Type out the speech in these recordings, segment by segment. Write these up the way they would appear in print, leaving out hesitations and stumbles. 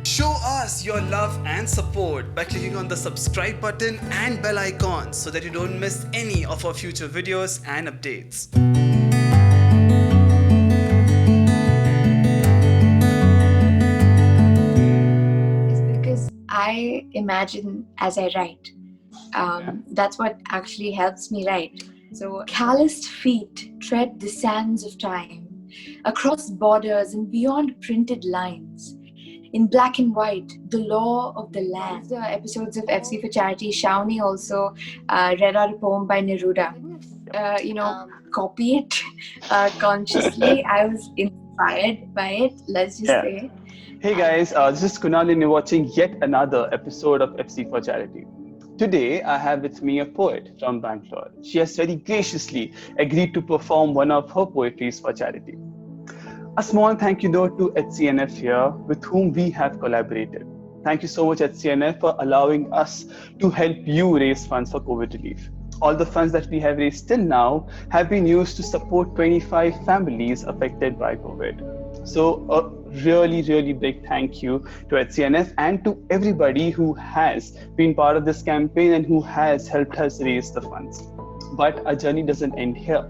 Show us your love and support by clicking on the subscribe button and bell icon so that you don't miss any of our future videos and updates. Is because I imagine as I write. That's what actually helps me write. So, calloused feet tread the sands of time, across borders and beyond printed lines. In black and white, the law of the land. One of the episodes of FC for Charity, Shawnee also read out a poem by Neruda. Copy it consciously. I was inspired by it, let's just Yeah. say. Hey guys, this is Kunal and you're watching yet another episode of FC for Charity. Today, I have with me a poet from Bangalore. She has very graciously agreed to perform one of her poetries for charity. A small thank you note to HCNF here, with whom we have collaborated. Thank you so much, HCNF, for allowing us to help you raise funds for COVID relief. All the funds that we have raised till now have been used to support 25 families affected by COVID. So a really big thank you to HCNF and to everybody who has been part of this campaign and who has helped us raise the funds. But our journey doesn't end here.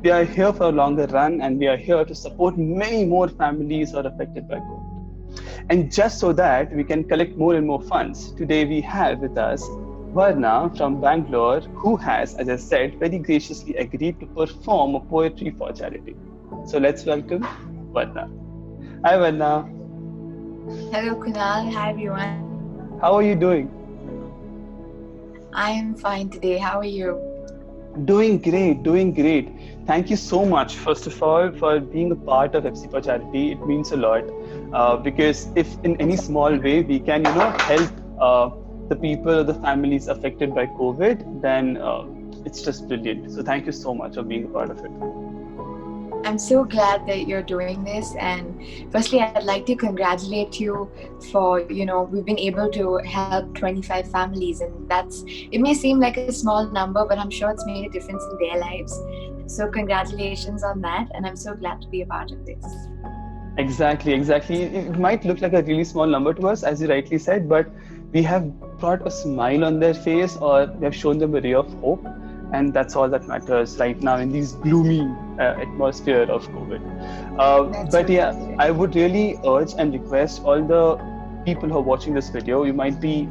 We are here for a longer run and we are here to support many more families who are affected by COVID. And just so that we can collect more and more funds, today we have with us Varna from Bangalore, who has, as I said, very graciously agreed to perform a poetry for charity. So let's welcome Varna. Hi Varna. Hello, Kunal. Hi, everyone. How are you doing? I am fine today. How are you? Doing great. Thank you so much, first of all, for being a part of FC for Charity. It means a lot because if in any small way we can, help the people or the families affected by COVID, then it's just brilliant. So thank you so much for being a part of it. I'm so glad that you're doing this. And firstly, I'd like to congratulate you for, we've been able to help 25 families. And it may seem like a small number, but I'm sure it's made a difference in their lives. So congratulations on that. And I'm so glad to be a part of this. Exactly. It might look like a really small number to us, as you rightly said, but we have brought a smile on their face or we have shown them a ray of hope. And that's all that matters right now in this gloomy atmosphere of COVID. But yeah, I would really urge and request all the people who are watching this video, you might be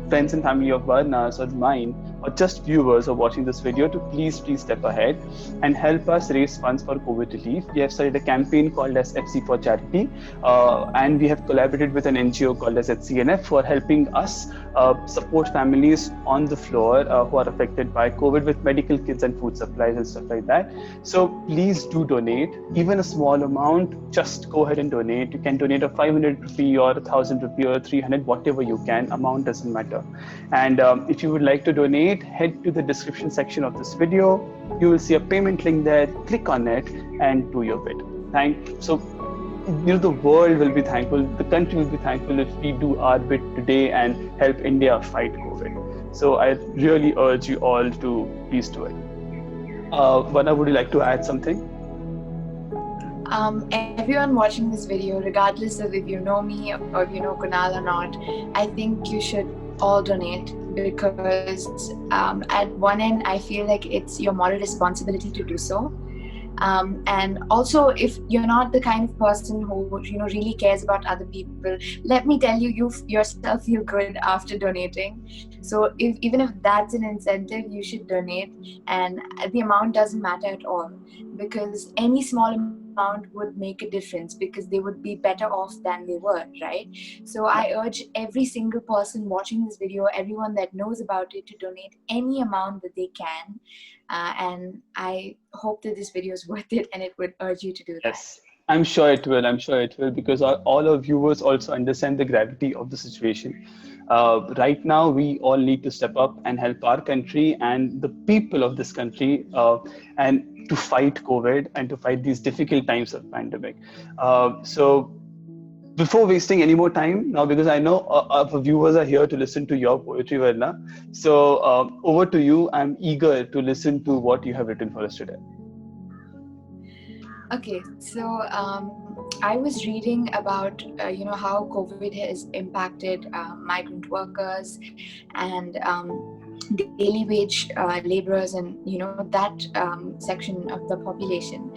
friends and family of Varna's or mine, or just viewers who are watching this video, to please step ahead and help us raise funds for COVID relief. We have started a campaign called as FC for Charity, and we have collaborated with an NGO called as HCNF for helping us support families on the floor who are affected by COVID with medical kits and food supplies and stuff like that. So please do donate, even a small amount. Just go ahead and donate. You can donate a 500 rupee or 1,000 rupee or 300, whatever you can. Amount doesn't matter. And if you would like to donate, head to the description section of this video. You will see a payment link there. Click on it and do your bit. The world will be thankful, the country will be thankful if we do our bit today and help India fight COVID. So I really urge you all to please do it. Varna, would you like to add something? Everyone watching this video, regardless of if you know me or if you know Kunal or not, I think you should all donate, because at one end I feel like it's your moral responsibility to do so. And also, if you're not the kind of person who really cares about other people, let me tell you, you yourself feel good after donating. So even if that's an incentive, you should donate, and the amount doesn't matter at all, because any small amount would make a difference, because they would be better off than they were, right? So I urge every single person watching this video, everyone that knows about it, to donate any amount that they can. And I hope that this video is worth it, and it would urge you to do that. Yes, I'm sure it will, because all our viewers also understand the gravity of the situation. Right now, we all need to step up and help our country and the people of this country and to fight COVID and to fight these difficult times of pandemic. So before wasting any more time now, because I know our viewers are here to listen to your poetry, Varna. So over to you. I'm eager to listen to what you have written for us today. Okay, so I was reading about how COVID has impacted migrant workers and daily wage laborers, and that section of the population.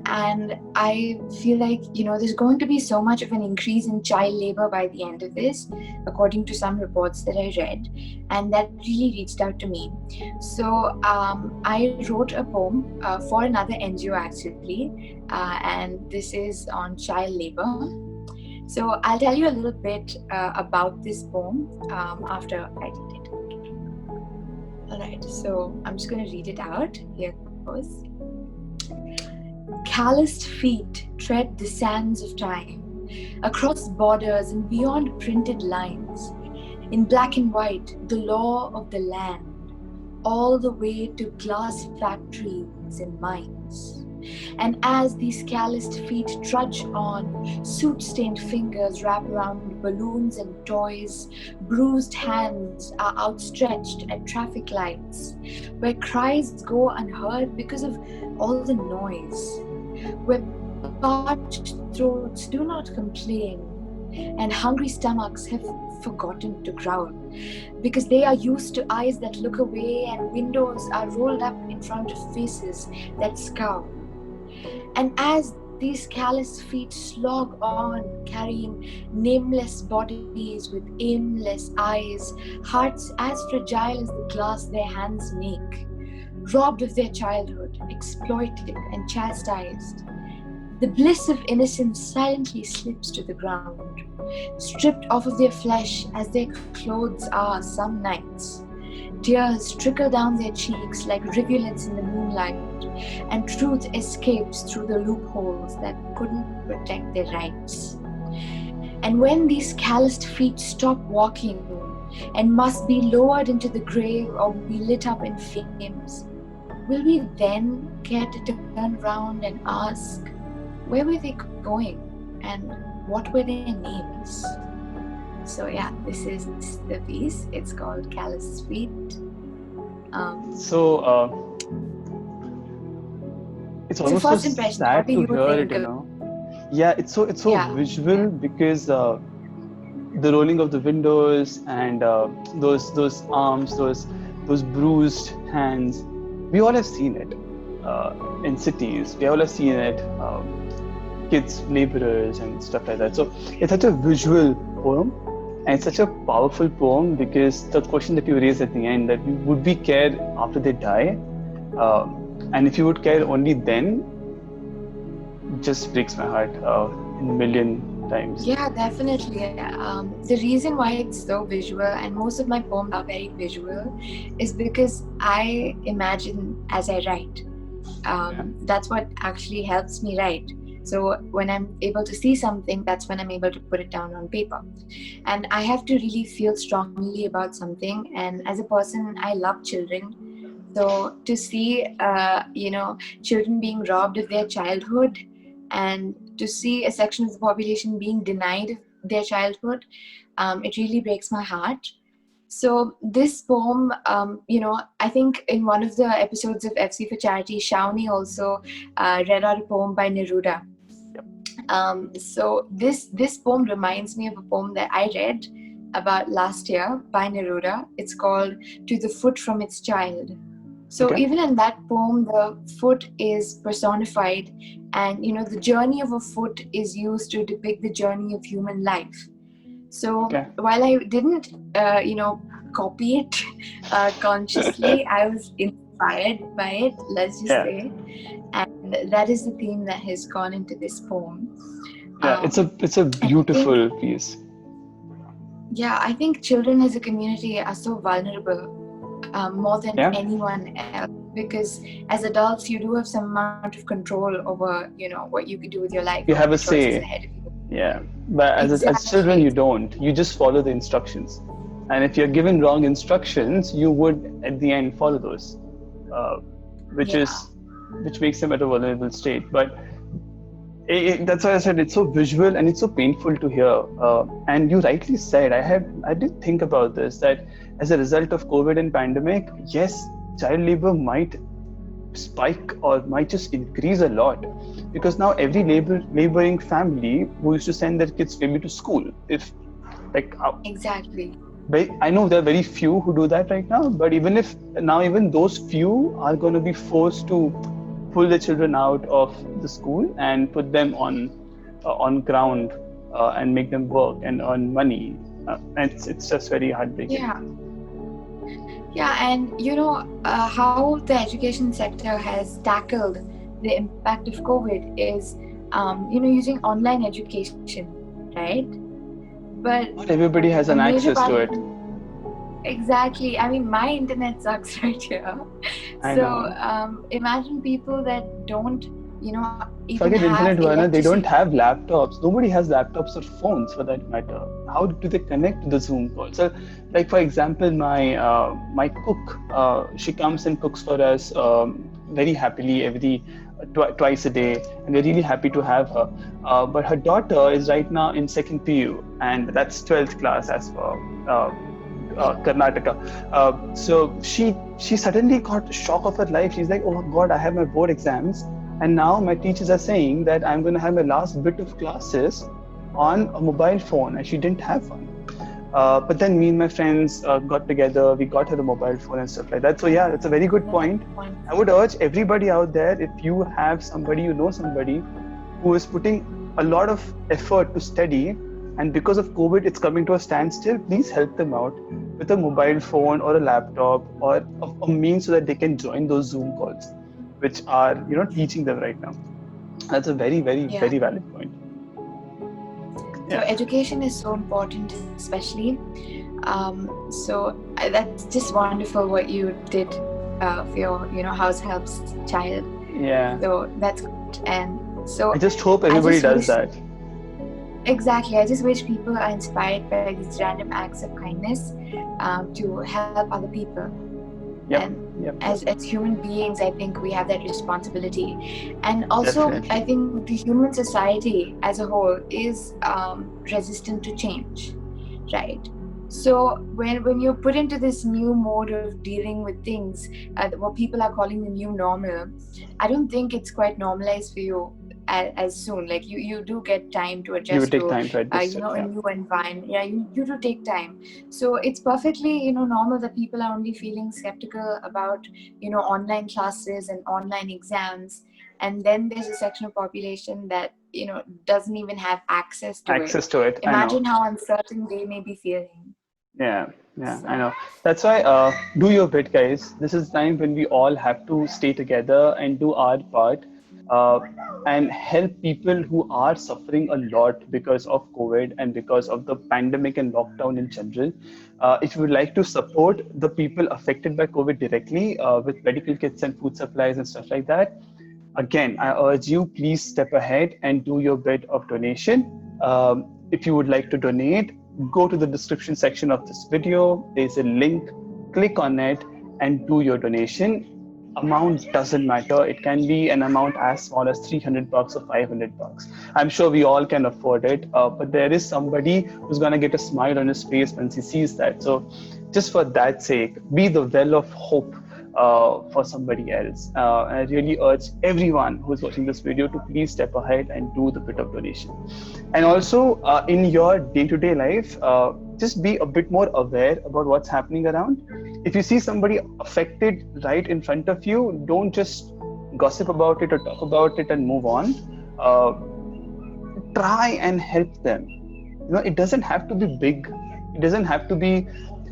And I feel like there's going to be so much of an increase in child labor by the end of this, according to some reports that I read, and that really reached out to me. So I wrote a poem for another NGO actually, and this is on child labor. So I'll tell you a little bit about this poem after I read it. Alright, so I'm just going to read it out. Here it goes. Calloused feet tread the sands of time, across borders and beyond printed lines, in black and white, the law of the land, all the way to glass factories and mines. And as these calloused feet trudge on, soot-stained fingers wrap around balloons and toys, bruised hands are outstretched at traffic lights, where cries go unheard because of all the noise, where parched throats do not complain, and hungry stomachs have forgotten to growl, because they are used to eyes that look away and windows are rolled up in front of faces that scowl. And as these callous feet slog on, carrying nameless bodies with aimless eyes, hearts as fragile as the glass their hands make, robbed of their childhood, exploited and chastised, the bliss of innocence silently slips to the ground, stripped off of their flesh as their clothes are some nights. Tears trickle down their cheeks like rivulets in the moonlight, and truth escapes through the loopholes that couldn't protect their rights. And when these calloused feet stop walking and must be lowered into the grave or be lit up in flames, will we then care to turn around and ask, where were they going and what were their names? So yeah, this is the piece. It's called Callous Feet. It's almost so sad to hear it, Yeah, it's so visual because the rolling of the windows and those arms, those bruised hands. We all have seen it in cities. We all have seen it, kids, laborers, and stuff like that. So it's such a visual poem. And it's such a powerful poem because the question that you raised at the end, that would we care after they die? And if you would care only then, just breaks my heart in a million times. Yeah, definitely. The reason why it's so visual, and most of my poems are very visual, is because I imagine as I write. That's what actually helps me write. So when I'm able to see something, that's when I'm able to put it down on paper. And I have to really feel strongly about something. And as a person, I love children. So to see, children being robbed of their childhood, and to see a section of the population being denied their childhood, it really breaks my heart. So this poem, I think in one of the episodes of FC for Charity, Shawnee also read out a poem by Neruda. So this poem reminds me of a poem that I read about last year by Neruda. It's called To the Foot from Its Child. So even in that poem, the foot is personified, and the journey of a foot is used to depict the journey of human life. So while I didn't, copy it consciously, I was inspired by it, let's just say. And that is the theme that has gone into this poem. It's a beautiful piece. Yeah, I think children as a community are so vulnerable, more than anyone else, because as adults you do have some amount of control over what you could do with your life. You have a say. But as children you don't. You just follow the instructions, and if you're given wrong instructions, you would at the end follow those, which makes them at a vulnerable state. But that's why I said it's so visual and it's so painful to hear. And you rightly said, I did think about this, that as a result of COVID and pandemic, yes, child labor might spike or might just increase a lot. because now every laboring family who used to send their kids maybe to school, if like Exactly. I know there are very few who do that right now, but even those few are going to be forced to pull the children out of the school and put them on ground and make them work and earn money. And it's just very heartbreaking. Yeah. Yeah, and how the education sector has tackled the impact of COVID is, using online education, right? But Not everybody has a an major access to part, it. exactly. I mean, my internet sucks right here. I So know. imagine people that don't, even Forget have internet, Varna. They don't electricity. have laptops. Nobody has laptops or phones for that matter. How do they connect to the Zoom call? So, like for example, my cook, she comes and cooks for us very happily every twice a day, and we're really happy to have her. But her daughter is right now in second PU, and that's 12th class as for Karnataka. So she suddenly got the shock of her life. She's like, "Oh God, I have my board exams, and now my teachers are saying that I'm going to have my last bit of classes on a mobile phone," and she didn't have one. But then me and my friends got together. We got her the mobile phone and stuff like that. So yeah, that's a very good point. I would urge everybody out there, if you have somebody, somebody who is putting a lot of effort to study, and because of COVID it's coming to a standstill, please help them out with a mobile phone or a laptop or a means so that they can join those Zoom calls, which are teaching them right now. That's a very, very, Yeah. very valid point. So education is so important, especially. That's just wonderful what you did for your house helps child. Yeah. So that's good. And so I just hope everybody does that. Exactly. I just wish people are inspired by these random acts of kindness to help other people. Yep. And as human beings, I think we have that responsibility. And also, Definitely. I think the human society as a whole is resistant to change, right? So when you're put into this new mode of dealing with things, what people are calling the new normal, I don't think it's quite normalized for you as soon. Like you do get time to adjust. You would take time to adjust. A new environment. Yeah, you do take time. So it's perfectly normal that people are only feeling skeptical about online classes and online exams, and then there's a section of population that doesn't even have access to it. Imagine how uncertain they may be feeling. Yeah, I know. That's why do your bit, guys. This is time when we all have to stay together and do our part and help people who are suffering a lot because of COVID and because of the pandemic and lockdown in general. If you would like to support the people affected by COVID directly with medical kits and food supplies and stuff like that, again, I urge you, please step ahead and do your bit of donation. If you would like to donate, go to the description section of this video. There's a link, click on it and do your donation. Amount doesn't matter. It can be an amount as small as $300 or $500. I'm sure we all can afford it, but there is somebody who's going to get a smile on his face when he sees that. So just for that sake, be the well of hope for somebody else. And I really urge everyone who's watching this video to please step ahead and do the bit of donation. And also in your day-to-day life, just be a bit more aware about what's happening around. If you see somebody affected right in front of you, don't just gossip about it or talk about it and move on. Try and help them. It doesn't have to be big. It doesn't have to be.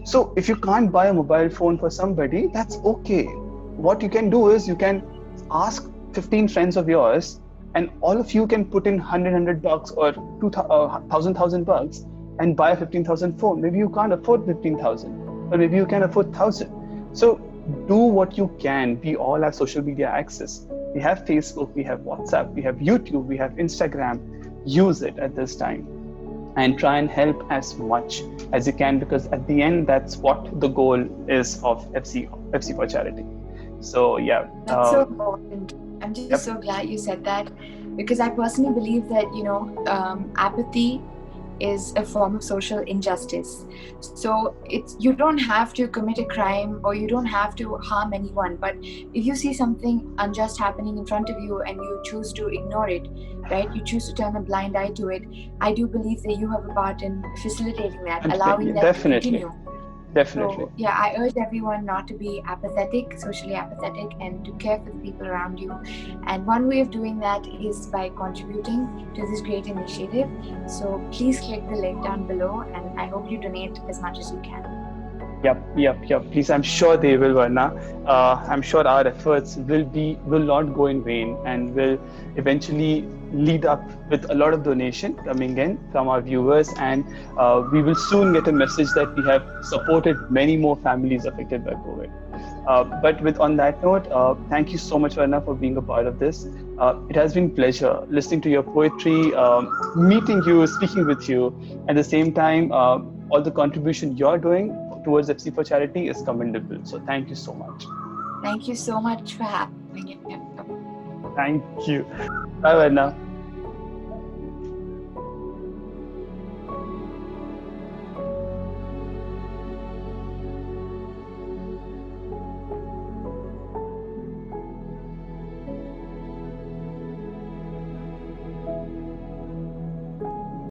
So if you can't buy a mobile phone for somebody, that's okay. What you can do is you can ask 15 friends of yours, and all of you can put in $100 or $1,000 and buy a 15,000 phone. Maybe you can't afford 15,000, or maybe you can afford 1,000. So do what you can. We all have social media access. We have Facebook, we have WhatsApp, we have YouTube, we have Instagram. Use it at this time and try and help as much as you can, because at the end, that's what the goal is of FC for Charity. So yeah. That's so important. I'm just so glad you said that, because I personally believe that apathy is a form of social injustice. So you don't have to commit a crime or you don't have to harm anyone, but if you see something unjust happening in front of you and you choose to ignore it, right, you choose to turn a blind eye to it, I do believe that you have a part in facilitating that, allowing that Definitely. to continue. Definitely. So, yeah, I urge everyone not to be apathetic, socially apathetic, and to care for the people around you. And one way of doing that is by contributing to this great initiative. So please click the link down below, and I hope you donate as much as you can. Yep. Please, I'm sure they will, Varna. I'm sure our efforts will not go in vain and will eventually lead up with a lot of donation coming in from our viewers, and we will soon get a message that we have supported many more families affected by COVID. But on that note, thank you so much, Varna, for being a part of this. It has been a pleasure listening to your poetry, meeting you, speaking with you. At the same time, all the contribution you're doing towards FC for Charity is commendable. So thank you so much. Thank you so much for having me. Thank you. Bye, Varna.